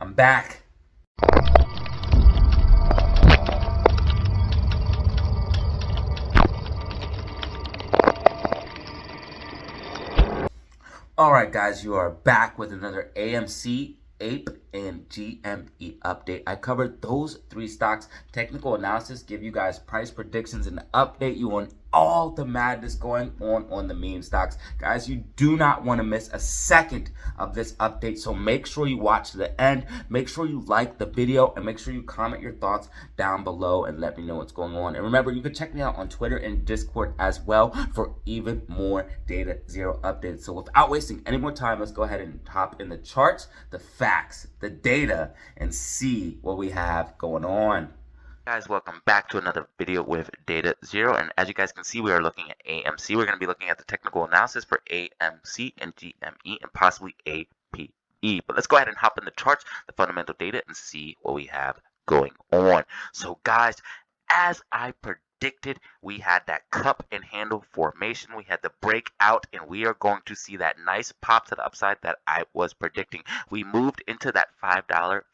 I'm back. Alright guys, you are back with another AMC, APE, and GME update. I covered those three stocks, technical analysis, give you guys price predictions, and update you on all the madness going on the meme stocks. Guys, you do not want to miss a second of this update, so make sure you watch to the end. Make sure you like the video, and make sure you comment your thoughts down below and let me know what's going on. And remember, you can check me out on Twitter and Discord as well for even more Data Zero updates. So without wasting any more time, let's go ahead and hop in the charts, the facts, the data, and see what we have going on. Guys, welcome back to another video with Data Zero, and as you guys can see, we are looking at AMC. We're going to be looking at the technical analysis for AMC and GME and possibly APE. But let's go ahead and hop in the charts, the fundamental data, and see what we have going on. So guys, as I predicted, we had that cup and handle formation. We had the breakout, and we are going to see that nice pop to the upside that I was predicting. We moved into that $5,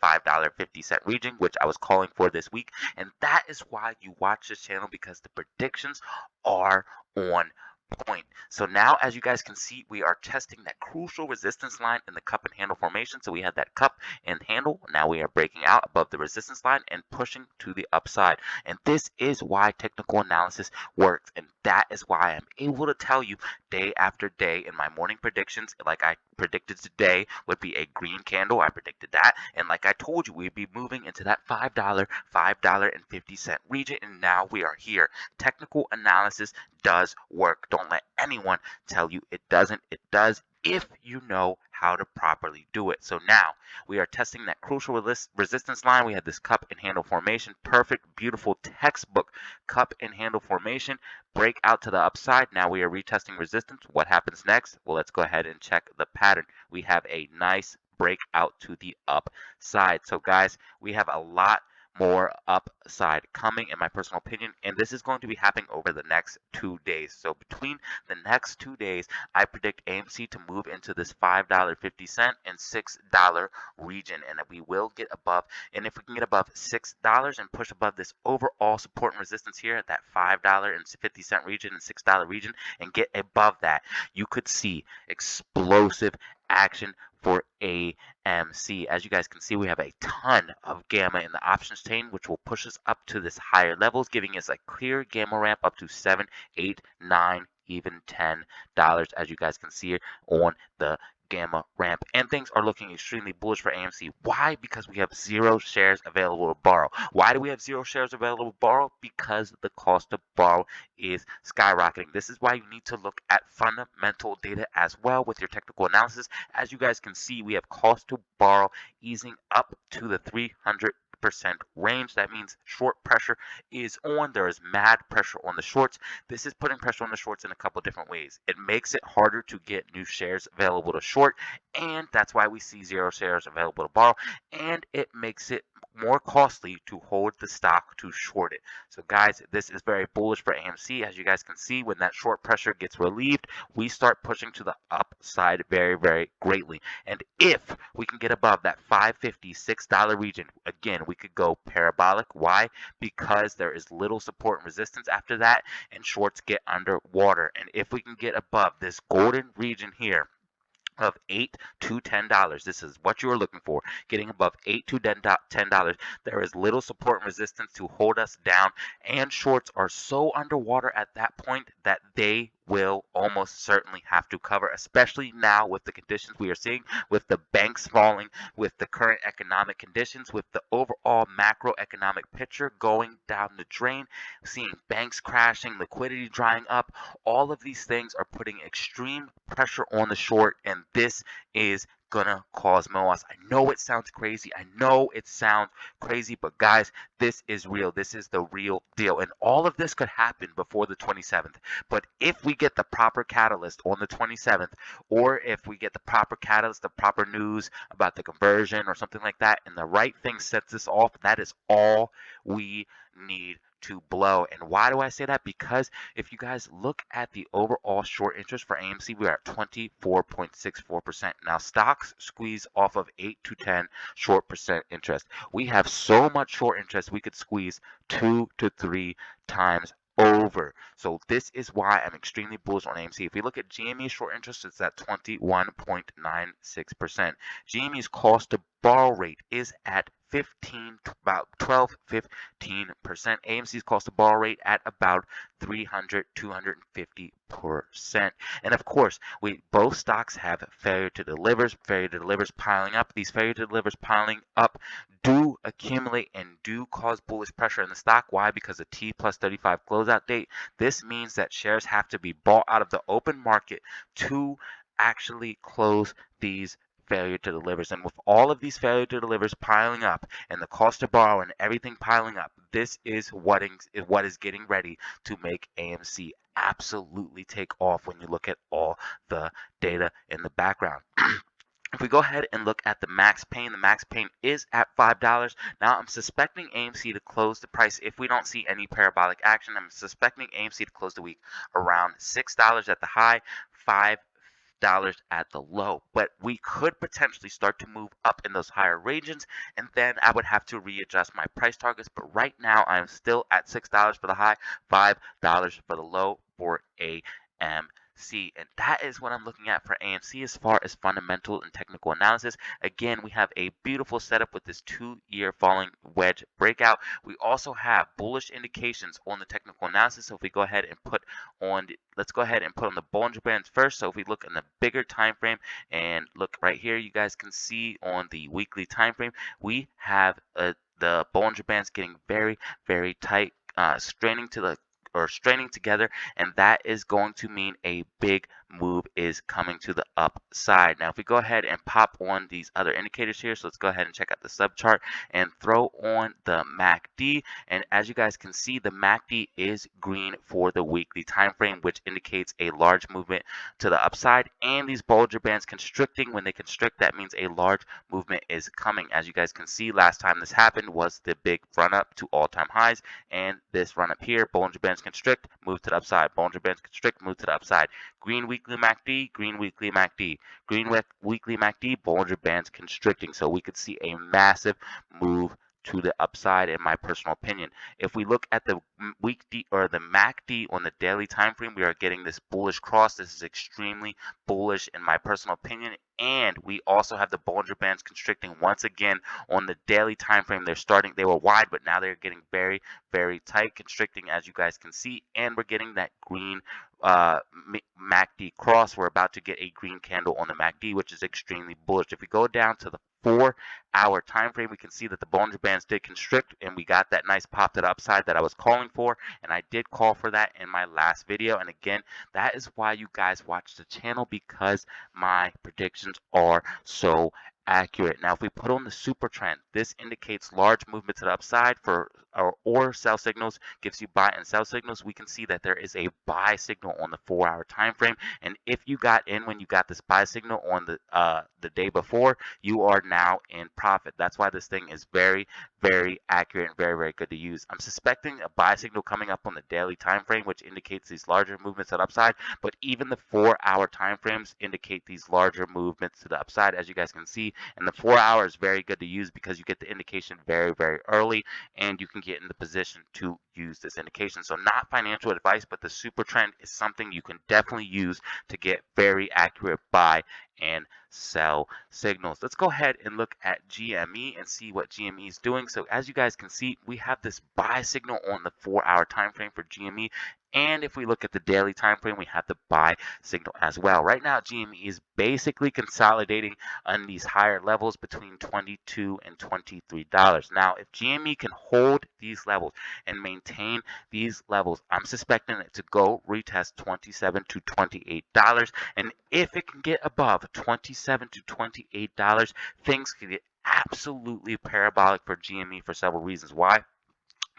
$5.50 region, which I was calling for this week, and that is why you watch this channel, because the predictions are on point. So now, as you guys can see, we are testing that crucial resistance line in the cup and handle formation. So we have that cup and handle. Now we are breaking out above the resistance line and pushing to the upside. And this is why technical analysis works. And that is why I'm able to tell you day after day in my morning predictions, like I predicted today would be a green candle. I predicted that. And like I told you, we'd be moving into that $5, $5.50 region. And now we are here. Technical analysis does work. Don't let anyone tell you it doesn't. It does if you know how to properly do it. So now we are testing that crucial resistance line. We had this cup and handle formation. Perfect, beautiful textbook cup and handle formation. Break out to the upside. Now we are retesting resistance. What happens next? Well, let's go ahead and check the pattern. We have a nice breakout to the upside. So guys, we have a lot more upside coming, in my personal opinion, and this is going to be happening over the next 2 days. So between the next 2 days, I predict AMC to move into this $5.50 and $6 region, and we will get above. And if we can get above $6 and push above this overall support and resistance here at that $5.50 region and $6 region, and get above that, you could see explosive action for AMC. As you guys can see, we have a ton of gamma in the options chain, which will push us up to this higher levels, giving us a clear gamma ramp up to 7, 8, 9, even $10, as you guys can see here on the gamma ramp. And things are looking extremely bullish for AMC. Why? Because we have 0 shares available to borrow. Why do we have 0 shares available to borrow? Because the cost to borrow is skyrocketing. This is why you need to look at fundamental data as well with your technical analysis. As you guys can see, we have cost to borrow easing up to the 300% range. That means short pressure is on. There is mad pressure on the shorts. This is putting pressure on the shorts in a couple different ways. It makes it harder to get new shares available to short, and that's why we see 0 shares available to borrow, and it makes it more costly to hold the stock to short it. So guys, this is very bullish for AMC. As you guys can see, when that short pressure gets relieved, we start pushing to the upside very, very greatly. And if we can get above that $5.50, $6 region, again, we could go parabolic. Why? Because there is little support and resistance after that, and shorts get underwater. And if we can get above this golden region here of $8 to $10, this is what you are looking for, getting above $8 to $10, there is little support and resistance to hold us down, and shorts are so underwater at that point that they will almost certainly have to cover, especially now with the conditions we are seeing, with the banks falling, with the current economic conditions, with the overall macroeconomic picture going down the drain, seeing banks crashing, liquidity drying up. All of these things are putting extreme pressure on the short, and this is gonna cause Moass. I know it sounds crazy. I know it sounds crazy, but guys, this is real. This is the real deal. And all of this could happen before the 27th. But if we get the proper catalyst on the 27th, or if we get the proper catalyst, the proper news about the conversion or something like that, and the right thing sets this off, that is all we need to blow. And why do I say that? Because if you guys look at the overall short interest for AMC, we are at 24.64%. Now, stocks squeeze off of 8 to 10 short percent interest. We have so much short interest, we could squeeze 2 to 3 times over. So this is why I'm extremely bullish on AMC. If we look at GME short interest, it's at 21.96%. GME's cost to borrow rate is at about 12-15%. AMC's cost to borrow rate at about 250%. And of course, both stocks have failure to delivers piling up. These failure to delivers piling up do accumulate and do cause bullish pressure in the stock. Why? Because of T plus 35 closeout date. This means that shares have to be bought out of the open market to actually close these failure to delivers. And with all of these failure to delivers piling up and the cost to borrow and everything piling up, this is what is getting ready to make AMC absolutely take off when you look at all the data in the background. If we go ahead and look at the max pain is at $5. Now, I'm suspecting AMC to close the price, if we don't see any parabolic action, I'm suspecting AMC to close the week around $6 at the high, $5 at the low. But we could potentially start to move up in those higher regions, and then I would have to readjust my price targets. But right now, I'm still at $6 for the high, $5 for the low for AMC. And that is what I'm looking at for AMC as far as fundamental and technical analysis. Again, we have a beautiful setup with this 2-year falling wedge breakout. We also have bullish indications on the technical analysis. So if we go ahead and let's go ahead and put on the Bollinger Bands first. So if we look in the bigger time frame and look right here, you guys can see on the weekly time frame, we have the Bollinger Bands getting very, very tight, straining together, and that is going to mean a big move is coming to the upside. Now, if we go ahead and pop on these other indicators here, so let's go ahead and check out the sub chart and throw on the MACD. And as you guys can see, the MACD is green for the weekly time frame, which indicates a large movement to the upside. And these Bollinger Bands constricting, when they constrict, that means a large movement is coming. As you guys can see, last time this happened was the big run up to all-time highs, and this run up here, Bollinger Bands constrict, move to the upside. Bollinger Bands constrict, move to the upside. Green weekly MACD, green weekly MACD, green weekly MACD, Bollinger Bands constricting. So we could see a massive move to the upside, in my personal opinion. If we look at the weekly or the MACD on the daily time frame, we are getting this bullish cross. This is extremely bullish in my personal opinion. And we also have the Bollinger Bands constricting once again on the daily time frame. They were wide, but now they're getting very, very tight, constricting, as you guys can see. And we're getting that green MACD cross. We're about to get a green candle on the MACD, which is extremely bullish. If we go down to the 4-hour time frame, we can see that the Bollinger Bands did constrict, and we got that nice pop to the upside that I was calling for, and I did call for that in my last video. And again, that is why you guys watch the channel, because my predictions are so accurate. Now, if we put on the super trend, this indicates large movement to the upside or sell signals, gives you buy and sell signals. We can see that there is a buy signal on the 4-hour time frame, and if you got in when you got this buy signal on the day before, you are now in profit. That's why this thing is very, very accurate and very, very good to use. I'm suspecting a buy signal coming up on the daily time frame, which indicates these larger movements to the upside, but even the 4-hour time frames indicate these larger movements to the upside, as you guys can see. And the 4-hour is very good to use because you get the indication very, very early, and you can get in the position to use this indication. So not financial advice, but the super trend is something you can definitely use to get very accurate buy and sell signals. Let's go ahead and look at GME and see what GME is doing. So as you guys can see, we have this buy signal on the 4-hour time frame for GME. And if we look at the daily time frame, we have the buy signal as well. Right now, GME is basically consolidating on these higher levels between $22 and $23. Now, if GME can hold these levels and maintain these levels, I'm suspecting it to go retest $27 to $28. And if it can get above $27 to $28, things can get absolutely parabolic for GME for several reasons. Why?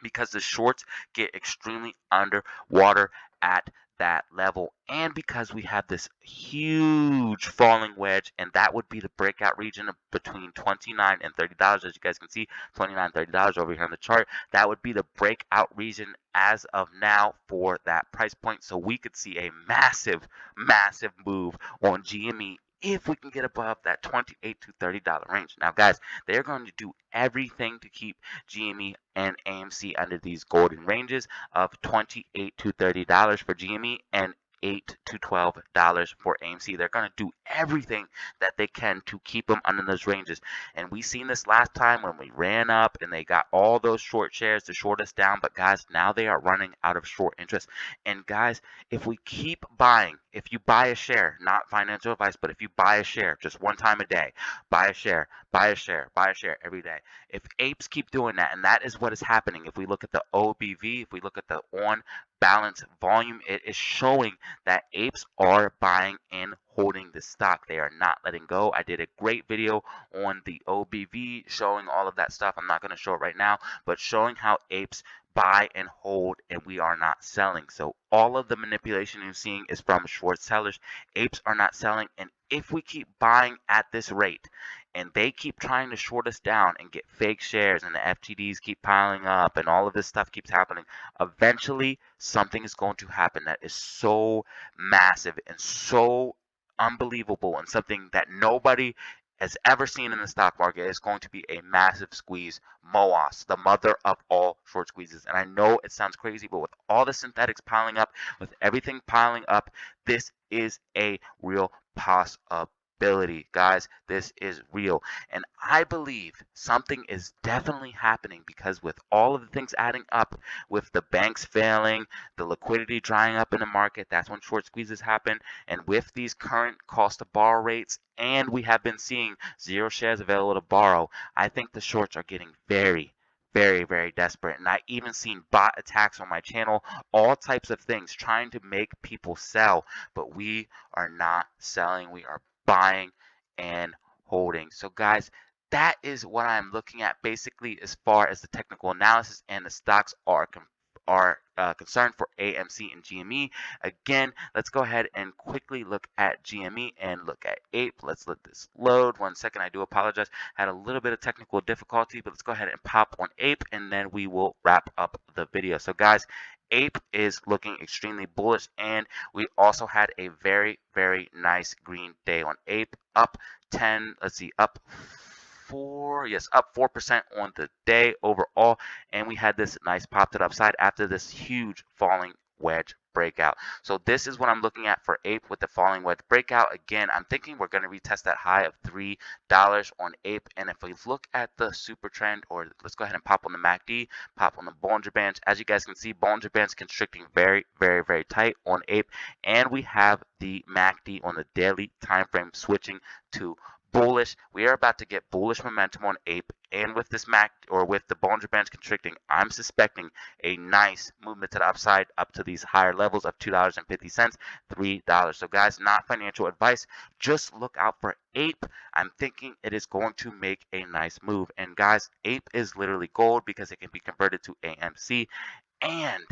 Because the shorts get extremely underwater at that level, and because we have this huge falling wedge, and that would be the breakout region of between $29 and $30. As you guys can see, $29, $30 over here on the chart. That would be the breakout region as of now for that price point. So we could see a massive, massive move on GME if we can get above that $28 to $30 range. Now, guys, they're going to do everything to keep GME and AMC under these golden ranges of $28 to $30 for GME and $8 to $12 for AMC. They're going to do everything that they can to keep them under those ranges. And we seen this last time when we ran up and they got all those short shares to short us down. But guys, now they are running out of short interest. And guys, if we keep buying, if you buy a share, not financial advice, but if you buy a share just one time a day, buy a share, buy a share, buy a share every day. If apes keep doing that, and that is what is happening, if we look at the OBV, if we look at the on balance volume, it is showing that apes are buying and holding the stock. They are not letting go. I did a great video on the OBV showing all of that stuff. I'm not going to show it right now, but showing how apes buy and hold, and we are not selling. So all of the manipulation you're seeing is from short sellers. Apes are not selling, and if we keep buying at this rate and they keep trying to short us down and get fake shares and the FTDs keep piling up and all of this stuff keeps happening, eventually something is going to happen that is so massive and so unbelievable and something that nobody has ever seen in the stock market. Is going to be a massive squeeze. Moass, the mother of all short squeezes. And I know it sounds crazy, but with all the synthetics piling up, with everything piling up, this is a real possibility. Guys, this is real. And I believe something is definitely happening because with all of the things adding up, with the banks failing, the liquidity drying up in the market, that's when short squeezes happen. And with these current cost of borrow rates, and we have been seeing zero shares available to borrow, I think the shorts are getting very, very, very desperate. And I even seen bot attacks on my channel, all types of things trying to make people sell. But we are not selling. We are buying and holding. So guys, that is what I'm looking at basically as far as the technical analysis and the stocks are concerned for AMC and GME. Again, let's go ahead and quickly look at GME and look at APE. Let's let this load. 1 second. I do apologize. Had a little bit of technical difficulty, but let's go ahead and pop on APE and then we will wrap up the video. So guys, APE is looking extremely bullish, and we also had a very, very nice green day on APE, up 10, let's see, up 4% on the day overall, and we had this nice pop to the upside after this huge falling wedge breakout. So this is what I'm looking at for APE with the falling wedge breakout. Again, I'm thinking we're going to retest that high of $3 on APE. And if we look at the super trend, or let's go ahead and pop on the MACD, pop on the Bollinger Bands. As you guys can see, Bollinger Bands constricting very, very, very tight on APE. And we have the MACD on the daily time frame switching to bullish. We are about to get bullish momentum on APE, and with this with the Bollinger Bands constricting, I'm suspecting a nice movement to the upside up to these higher levels of $2.50, $3. So guys, not financial advice, just look out for APE. I'm thinking it is going to make a nice move. And guys, APE is literally gold because it can be converted to AMC, and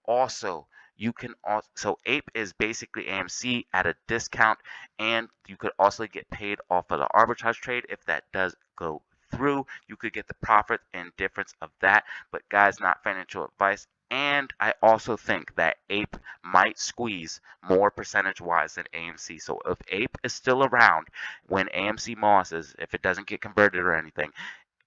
also you can also APE is basically AMC at a discount, and you could also get paid off of the arbitrage trade if that does go through. You could get the profit and difference of that. But guys, not financial advice. And I also think that APE might squeeze more percentage wise than AMC. So if APE is still around when AMC Moass is, if it doesn't get converted or anything,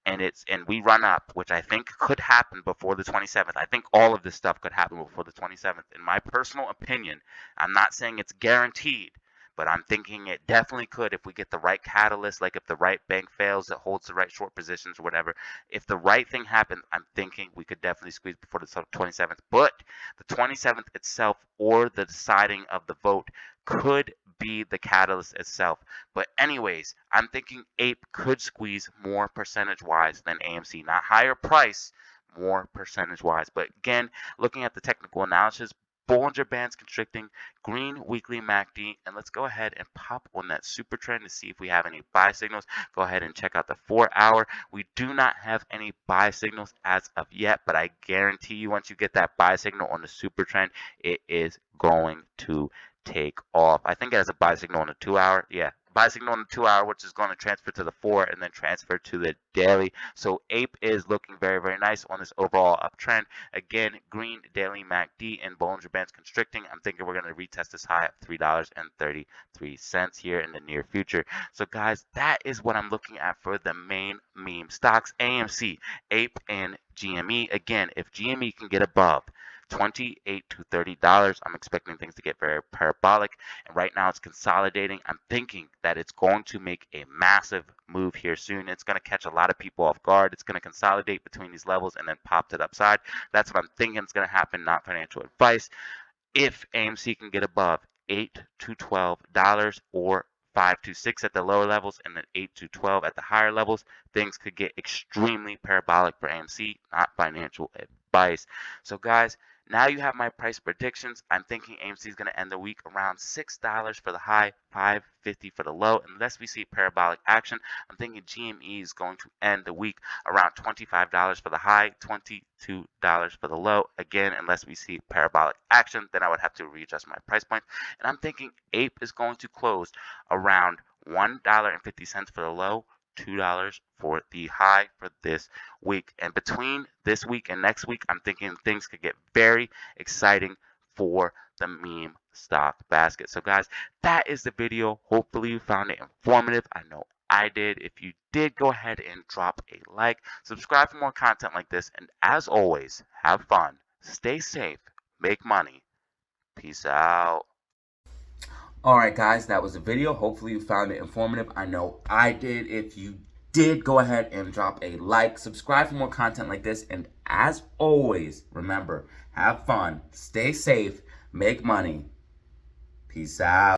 and we run up, which I think could happen before the 27th. I think all of this stuff could happen before the 27th. In my personal opinion, I'm not saying it's guaranteed, but I'm thinking it definitely could if we get the right catalyst, like if the right bank fails that holds the right short positions or whatever. If the right thing happens, I'm thinking we could definitely squeeze before the 27th. But the 27th itself, or the deciding of the vote, could be the catalyst itself. But anyways, I'm thinking APE could squeeze more percentage wise than AMC. Not higher price, more percentage wise. But again, looking at the technical analysis, Bollinger Bands constricting, green weekly MACD, and let's go ahead and pop on that super trend to see if we have any buy signals. Go ahead and check out the 4-hour. We do not have any buy signals as of yet, but I guarantee you once you get that buy signal on the super trend, it is going to take off. I think it has a buy signal on the 2-hour. Yeah, buy signal on the 2-hour, which is going to transfer to the 4 and then transfer to the daily. So APE is looking very, very nice on this overall uptrend. Again, green daily MACD and Bollinger Bands constricting. I'm thinking we're going to retest this high at $3.33 here in the near future. So guys, that is what I'm looking at for the main meme stocks: AMC, APE, and GME. Again, if GME can get above $28 to $30, I'm expecting things to get very parabolic, and right now it's consolidating. I'm thinking that it's going to make a massive move here soon. It's going to catch a lot of people off guard. It's going to consolidate between these levels and then pop to the upside. That's what I'm thinking is going to happen, not financial advice. If AMC can get above $8 to $12 or 5 to 6 at the lower levels and then 8 to 12 at the higher levels, things could get extremely parabolic for AMC, not financial advice. So guys, now you have my price predictions. I'm thinking AMC is going to end the week around $6 for the high, $5.50 for the low. Unless we see parabolic action, I'm thinking GME is going to end the week around $25 for the high, $22 for the low. Again, unless we see parabolic action, then I would have to readjust my price point. And I'm thinking APE is going to close around $1.50 for the low, $2 for the high for this week. And between this week and next week, I'm thinking things could get very exciting for the meme stock basket. So guys, that is the video. Hopefully you found it informative. I know I did. If you did, go ahead and drop a like, subscribe for more content like this, and as always, have fun, stay safe, make money. Peace out. Alright guys, that was the video. Hopefully you found it informative. I know I did. If you did, go ahead and drop a like, subscribe for more content like this, and as always, remember, have fun, stay safe, make money. Peace out.